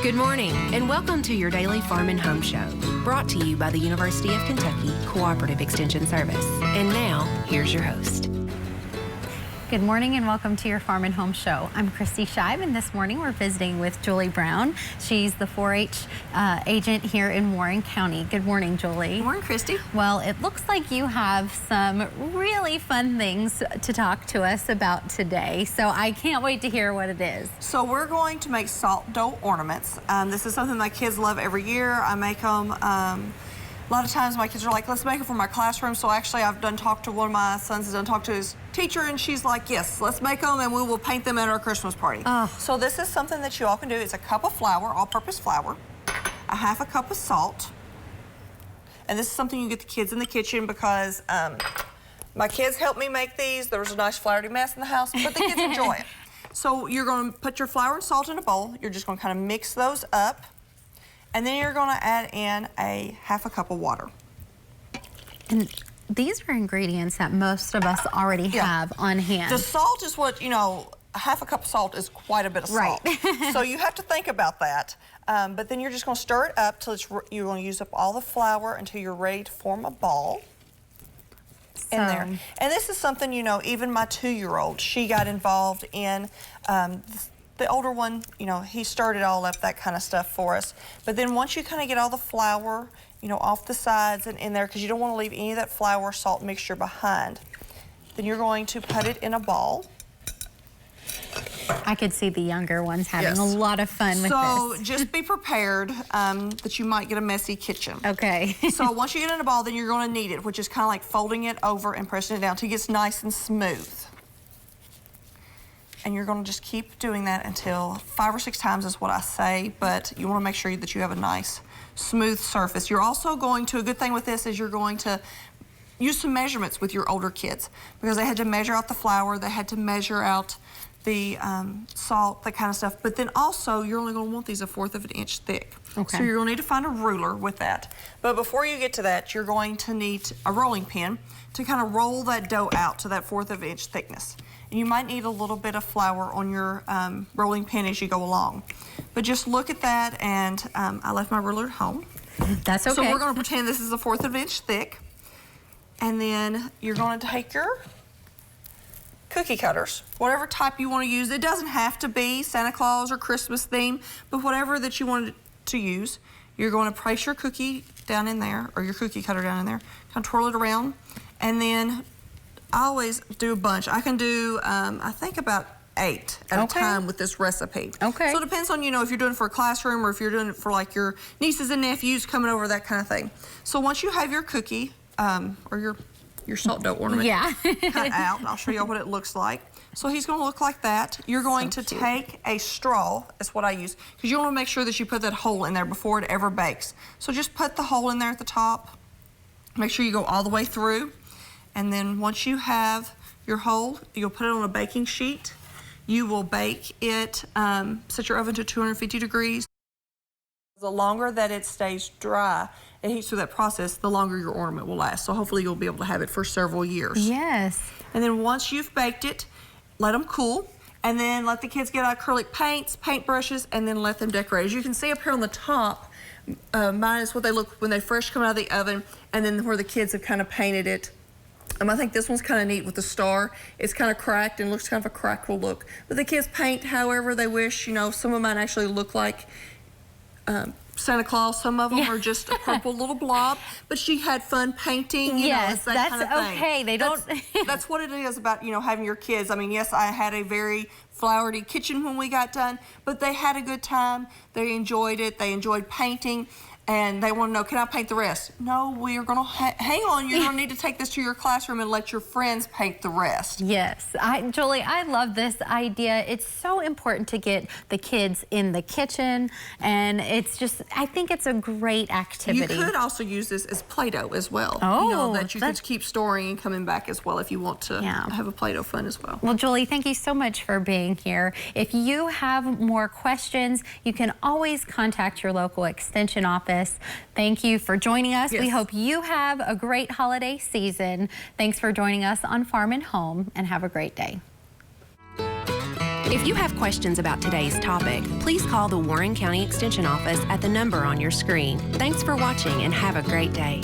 Good morning, and welcome to your daily Farm and Home Show, brought to you by the University of Kentucky Cooperative Extension Service. And now, here's your host. Good morning and welcome to your Farm and Home Show. I'm Kristi Scheib, and this morning we're visiting with Julie Brown. She's the 4-H agent here in Warren County. Good morning, Julie. Good morning, Kristi. Well, it looks like you have some really fun things to talk to us about today, so I can't wait to hear what it is. So we're going to make salt dough ornaments. This is something my kids love every year. I make them. A lot of times my kids are like, let's make it for my classroom. So actually I've talked to one of my sons, has talked to his teacher, and she's like, yes, let's make them and we will paint them at our Christmas party. So this is something that you all can do. It's a cup of flour, all-purpose flour, a half a cup of salt. And this is something you get the kids in the kitchen because my kids helped me make these. There was a nice floury mess in the house, but the kids enjoy it. So you're going to put your flour and salt in a bowl. You're just going to kind of mix those up. And then you're going to add in a half a cup of water. And these are ingredients that most of us already have on hand. The salt is what, you know, a half a cup of salt is quite a bit of salt. Right. So you have to think about that. But then you're just going to stir it up till you're going to use up all the flour until you're ready to form a ball in there. And this is something, you know, even my 2-year-old, she got involved in. The older one, you know, he stirred it all up, that kind of stuff for us. But then once you kind of get all the flour, you know, off the sides and in there, because you don't want to leave any of that flour salt mixture behind, then you're going to put it in a ball. I could see the younger ones having a lot of fun with this. So just be prepared that you might get a messy kitchen. Okay. So once you get it in a ball, then you're going to knead it, which is kind of like folding it over and pressing it down till it gets nice and smooth. And you're going to just keep doing that until 5 or 6 times is what I say, but you want to make sure that you have a nice smooth surface. You're also going to, a good thing with this is you're going to use some measurements with your older kids, because they had to measure out the flour, they had to measure out the salt, that kind of stuff. But then also you're only going to want these 1/4 of an inch thick. Okay. So you're going to need to find a ruler with that. But before you get to that, you're going to need a rolling pin to kind of roll that dough out to that 1/4 of an inch thickness. And you might need a little bit of flour on your rolling pin as you go along. But just look at that, and I left my ruler at home. That's okay. So we're going to pretend this is 1/4 of an inch thick. And then you're going to take your cookie cutters, whatever type you want to use. It doesn't have to be Santa Claus or Christmas theme, but whatever that you want to use. You're going to place your cookie down in there, or your cookie cutter down in there, kind of twirl it around, and then I always do a bunch. I can do, I think about 8 at a time with this recipe. Okay. So it depends on, you know, if you're doing it for a classroom or if you're doing it for like your nieces and nephews coming over, that kind of thing. So once you have your cookie, or your salt dough ornament cut out, and I'll show you what it looks like. So he's going to look like that. You're going to take a straw, that's what I use, because you want to make sure that you put that hole in there before it ever bakes. So just put the hole in there at the top. Make sure you go all the way through. And then once you have your hole, you'll put it on a baking sheet. You will bake it, set your oven to 250 degrees. The longer that it stays dry and heats through that process, the longer your ornament will last. So hopefully you'll be able to have it for several years. Yes. And then once you've baked it, let them cool. And then let the kids get acrylic paints, paint brushes, and then let them decorate. As you can see up here on the top, mine is what they look when they first come out of the oven, and then where the kids have kind of painted it. I think this one's kind of neat with the star. It's kind of cracked and looks kind of a crackle look. But the kids paint however they wish. You know, some of mine actually look like Santa Claus. Some of them are just a purple little blob. But she had fun painting. You know, it's that kind of thing. Okay. They don't. That's what it is about, you know, having your kids. I mean, yes, I had a very flowery kitchen when we got done, but they had a good time. They enjoyed it. They enjoyed painting. And they want to know, can I paint the rest? No, we are going to hang on. You're going to need to take this to your classroom and let your friends paint the rest. Yes. Julie, I love this idea. It's so important to get the kids in the kitchen, and it's just, I think it's a great activity. You could also use this as Play-Doh as well. Oh, you know, that you can keep storing and coming back as well if you want to have a Play-Doh fun as well. Well, Julie, thank you so much for being here. If you have more questions, you can always contact your local extension office. Thank you for joining us. We hope you have a great holiday season. Thanks for joining us on Farm and Home, and have a great day. If you have questions about today's topic, please call the Warren County Extension Office at the number on your screen. Thanks for watching and have a great day.